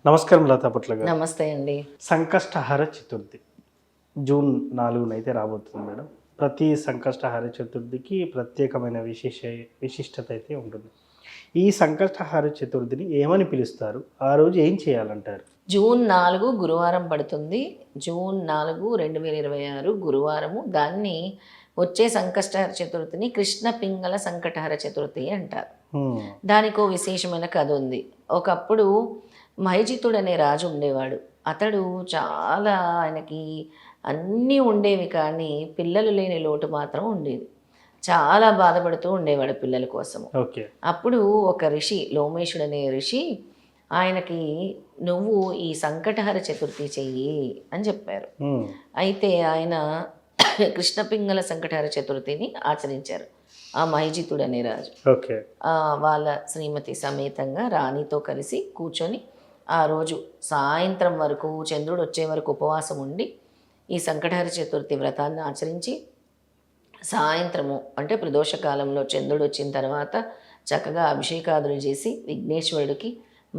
నమస్కారం లతా పట్ల గారు. నమస్తే అండి. సంకష్టహర చతుర్థి జూన్ 4న రాబోతుంది మేడం. ప్రతి సంకష్టహర చతుర్థికి ప్రత్యేకమైన విశిష్టత అయితే ఉంటుంది. ఈ సంకష్టహర చతుర్థిని ఏమని పిలుస్తారు? ఆ రోజు ఏం చేయాలంటారు? జూన్ 4 గురువారం పడుతుంది. జూన్ 4 2026 గురువారము. దాన్ని వచ్చే సంకష్టహర చతుర్థిని కృష్ణ పింగళ సంకటహర చతుర్థి అంటారు. దానికో విశేషమైన కథ ఉంది. ఒకప్పుడు మహిజితుడు అనే రాజు ఉండేవాడు. అతడు చాలా ఆయనకి అన్నీ ఉండేవి, కానీ పిల్లలు లేని లోటు మాత్రం ఉండేది. చాలా బాధపడుతూ ఉండేవాడు పిల్లల కోసము. ఓకే. అప్పుడు ఒక ఋషి, లోమేశుడు అనే ఋషి ఆయనకి, నువ్వు ఈ సంకటహర చతుర్థి చెయ్యి అని చెప్పారు. అయితే ఆయన కృష్ణ పింగళ సంకటహర చతుర్థిని ఆచరించారు. ఆ మహిజితుడు అనే రాజు ఓకే వాళ్ళ శ్రీమతి సమేతంగా రాణితో కలిసి కూర్చొని ఆ రోజు సాయంత్రం వరకు, చంద్రుడు వచ్చే వరకు ఉపవాసం ఉండి ఈ సంకటహర చతుర్థి వ్రతాన్ని ఆచరించి, సాయంత్రము అంటే ప్రదోషకాలంలో చంద్రుడు వచ్చిన తర్వాత చక్కగా అభిషేకాదులు చేసి విఘ్నేశ్వరుడికి,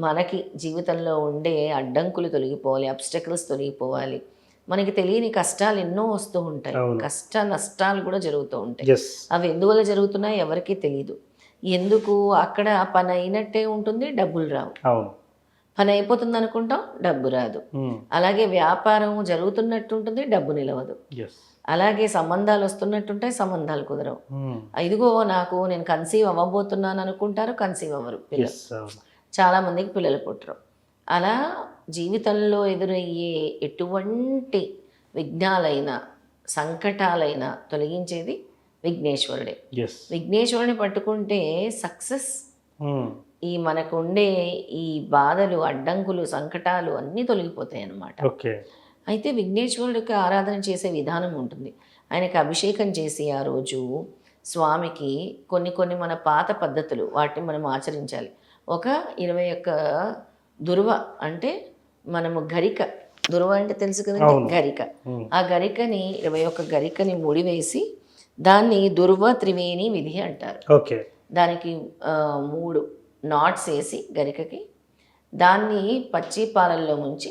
మనకి జీవితంలో ఉండే అడ్డంకులు తొలగిపోవాలి, అబ్స్టకల్స్ తొలగిపోవాలి, మనకి తెలియని కష్టాలు ఎన్నో వస్తూ ఉంటాయి, కష్ట నష్టాలు కూడా జరుగుతూ ఉంటాయి. అవి ఎందువల్ల జరుగుతున్నాయి ఎవరికీ తెలియదు. ఎందుకు? అక్కడ పని అయినట్టే ఉంటుంది, డబ్బులు రావు. పని అయిపోతుంది అనుకుంటాం, డబ్బు రాదు. అలాగే వ్యాపారం జరుగుతున్నట్టు ఉంటుంది, డబ్బు నిలవదు. అలాగే సంబంధాలు వస్తున్నట్టుంటాయి, సంబంధాలు కుదరవు. ఇదిగో నేను కన్సీవ్ అవ్వబోతున్నాను అనుకుంటారు, కన్సీవ్ అవ్వరు పిల్లలు. చాలామందికి పిల్లలు పుట్టరు. అలా జీవితంలో ఎదురయ్యే ఎటువంటి విఘ్నాలైనా సంకటాలైనా తొలగించేది విఘ్నేశ్వరుడే. విఘ్నేశ్వరుని పట్టుకుంటే సక్సెస్, ఈ మనకు ఉండే ఈ బాధలు, అడ్డంకులు, సంకటాలు అన్నీ తొలగిపోతాయి అన్నమాట. అయితే విఘ్నేశ్వరుడికి ఆరాధన చేసే విధానం ఉంటుంది. ఆయనకి అభిషేకం చేసి ఆ రోజు స్వామికి కొన్ని మన పాత పద్ధతులు, వాటిని మనం ఆచరించాలి. ఒక 21 దుర్వ, అంటే మనము గరిక, దుర్వ అంటే తెలుసు కదండి, గరిక. ఆ గరికని 21 గరికని ముడివేసి దాన్ని దుర్వ త్రివేణి విధి అంటారు. దానికి 3 నాట్స్ వేసి గరికకి, దాన్ని పచ్చి పాలల్లో ముంచి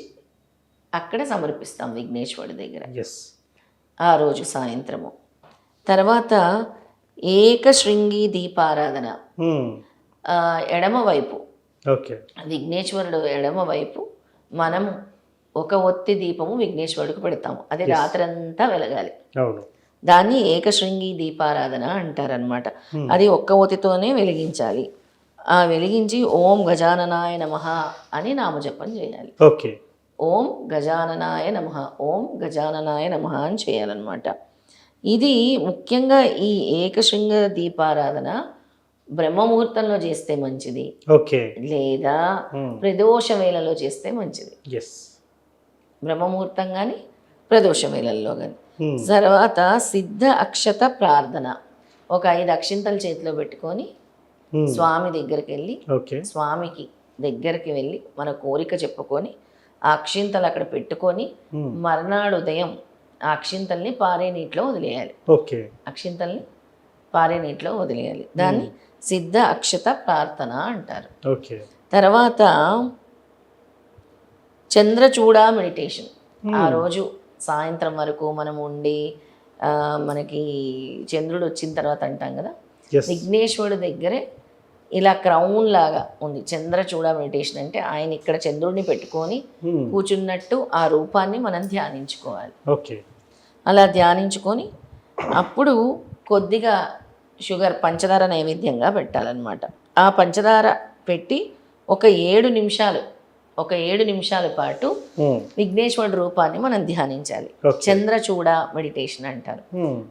అక్కడ సమర్పిస్తాం విఘ్నేశ్వరుడి దగ్గర ఆ రోజు సాయంత్రము. తర్వాత ఏకశృంగి దీపారాధన, ఎడమవైపు విఘ్నేశ్వరుడు ఎడమవైపు మనము ఒక ఒత్తి దీపము విఘ్నేశ్వరుడికి పెడతాము. అది రాత్రంతా వెలగాలి. దాన్ని ఏకశృంగి దీపారాధన అంటారనమాట. అది ఒక్క ఒత్తితోనే వెలిగించాలి. వెలిగించి ఓం గజాననాయ నమః అని నామజపం చేయాలి. ఓం గజాననాయ నమః, ఓం గజాననాయ నమః అని చేయాలన్నమాట. ఇది ముఖ్యంగా ఈ ఏకశృంగ దీపారాధన బ్రహ్మముహూర్తంలో చేస్తే మంచిది, లేదా ప్రదోష వేళలో చేస్తే మంచిది. బ్రహ్మముహూర్తం కానీ ప్రదోష వేళల్లో కానీ. తర్వాత సిద్ధ అక్షత ప్రార్థన, ఒక 5 అక్షింతలు చేతిలో పెట్టుకొని స్వామి దగ్గరికి వెళ్ళి, స్వామికి దగ్గరికి వెళ్ళి మన కోరిక చెప్పుకొని ఆ అక్షింతలు అక్కడ పెట్టుకొని, మర్నాడు ఉదయం ఆ అక్షింతల్ని పారే నీటిలో వదిలేయాలి. అక్షింతల్ని పారే నీటిలో వదిలేయాలి. దాన్ని సిద్ధ అక్షత ప్రార్థన అంటారు. తర్వాత చంద్రచూడ మెడిటేషన్. ఆ రోజు సాయంత్రం వరకు మనం ఉండి, మనకి చంద్రుడు వచ్చిన తర్వాత అంటాం కదా, విఘ్నేశ్వరుడు దగ్గరే ఇలా క్రౌన్ లాగా ఉంది చంద్రచూడ మెడిటేషన్. అంటే ఆయన ఇక్కడ చంద్రుడిని పెట్టుకొని కూర్చున్నట్టు ఆ రూపాన్ని మనం ధ్యానించుకోవాలి. అలా ధ్యానించుకొని అప్పుడు కొద్దిగా షుగర్, పంచదార నైవేద్యంగా పెట్టాలన్నమాట. ఆ పంచదార పెట్టి ఒక 7 నిమిషాల పాటు విఘ్నేశ్వరుడు రూపాన్ని మనం ధ్యానించాలి. చంద్రచూడ మెడిటేషన్ అంటారు.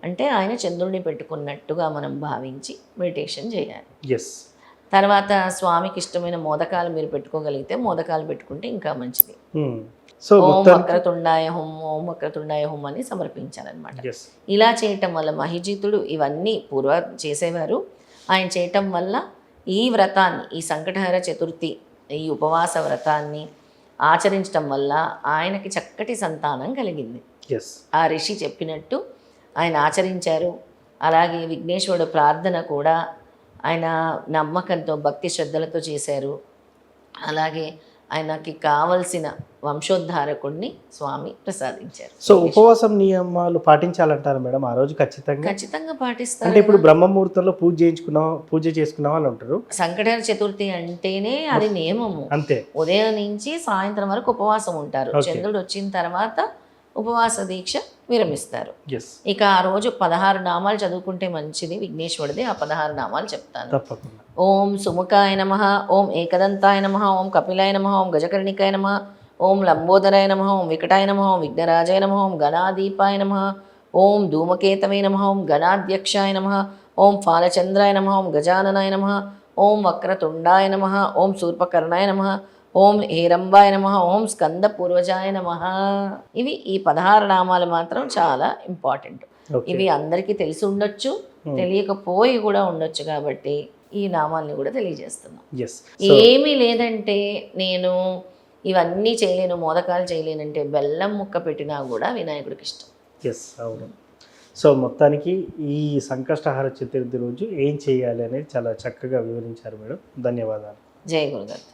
అంటే ఆయన చంద్రుడిని పెట్టుకున్నట్టుగా మనం భావించి మెడిటేషన్ చేయాలి. తర్వాత స్వామికి ఇష్టమైన మోదకాలు మీరు పెట్టుకోగలిగితే మోదకాలు పెట్టుకుంటే ఇంకా మంచిది. ఓం వక్రతుండాయ హోం, ఓం వక్రతుండాయ హోం అని సమర్పించాలన్నమాట. ఇలా చేయటం వల్ల మహిజితుడు ఇవన్నీ పూర్వ చేసేవారు. ఆయన చేయటం వల్ల ఈ వ్రతాన్ని, ఈ సంకటహర చతుర్థి, ఈ ఉపవాస వ్రతాన్ని ఆచరించటం వల్ల ఆయనకి చక్కటి సంతానం కలిగింది. ఆ ఋషి చెప్పినట్టు ఆయన ఆచరించారు. అలాగే విఘ్నేశ్వరుడు ప్రార్థన కూడా ఆయన నమ్మకంతో, భక్తి శ్రద్ధలతో చేశారు. అలాగే ఆయనకి కావలసిన వంశోద్ధారకుడిని స్వామి ప్రసాదించారు. సో ఉపవాసం నియమాలు పాటించాలంటారు మేడం ఆ రోజు ఖచ్చితంగా? ఖచ్చితంగా అంటే పాటిస్తారు. ఇప్పుడు బ్రహ్మముహూర్తంలో పూజ చేసుకున్న వాళ్ళు ఉంటారు సంకటహర చతుర్థి అంటేనే అది నియమము. అంతే. ఉదయం నుంచి సాయంత్రం వరకు ఉపవాసం ఉంటారు. Okay. చంద్రుడు వచ్చిన తర్వాత ఉపవాస దీక్ష విరమిస్తారు. ఎస్, ఇక ఆ రోజు 16 నామాలు చదువుకుంటే మంచిది విఘ్నేశ్వరుడి. ఆ 16 నామాలు చెప్తాను. తప్పకుండా. ఓం సుముఖాయ నమ, ఓం ఏకదంతాయ నమ, ఓం కపిలాయ నమ, ఓం గజకర్ణికాయ నమ, ఓం లంబోదరాయ నమ, ఓం వికటాయ నమ, ఓం విఘ్నరాజాయ నమ, ఓం గణాదీపాయ నమ, ఓం ధూమకేతవే నమ, ఓం గణాధ్యక్షాయ నమ, ఓం ఫాలచంద్రాయ నమ, ఓం గజాననాయ నమ, ఓం వక్రతుండాయ నమ, ఓం శూర్పకర్ణాయ నమ, ఓం హేరంబాయ నమ, ఓం స్కంద పూర్వజాయ నమ. ఇవి ఈ 16 నామాలు మాత్రం చాలా ఇంపార్టెంట్. ఓకే. ఇవి అందరికీ తెలిసి ఉండొచ్చు, తెలియకపోయి కూడా ఉండొచ్చు, కాబట్టి ఈ నామాల్ని కూడా తెలియజేస్తున్నాం. ఎస్. ఏమీ లేదంటే నేను ఇవన్నీ చేయలేను, మోదకాలు చేయలేనంటే బెల్లం ముక్క పెట్టినా కూడా వినాయకుడికి ఇష్టం. ఎస్, అవును. సో మొత్తానికి ఈ సంకష్టహార చతుర్థి రోజు ఏం చేయాలి అనేది చాలా చక్కగా వివరించారు మేడం. ధన్యవాదాలు. జయ గురుదత్త.